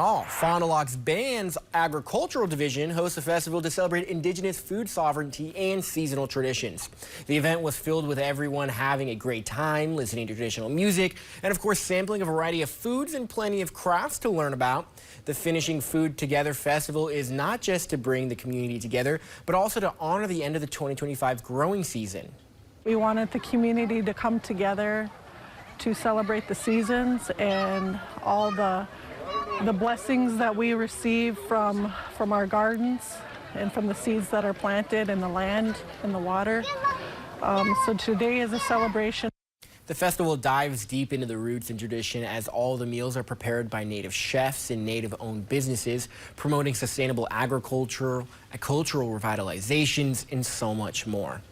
Fond du Lac's band's agricultural division hosts a festival to celebrate Indigenous food sovereignty and seasonal traditions. The event was filled with everyone having a great time, listening to traditional music, and of course sampling a variety of foods and plenty of crafts to learn about. The Finishing Food Together Festival is not just to bring the community together, but also to honor the end of the 2025 growing season. We wanted the community to come together to celebrate the seasons and all the blessings that we receive from our gardens and from the seeds that are planted in the land and the water. So today is a celebration. The festival dives deep into the roots and tradition as all the meals are prepared by Native chefs and Native-owned businesses, promoting sustainable agriculture, cultural revitalizations, and so much more.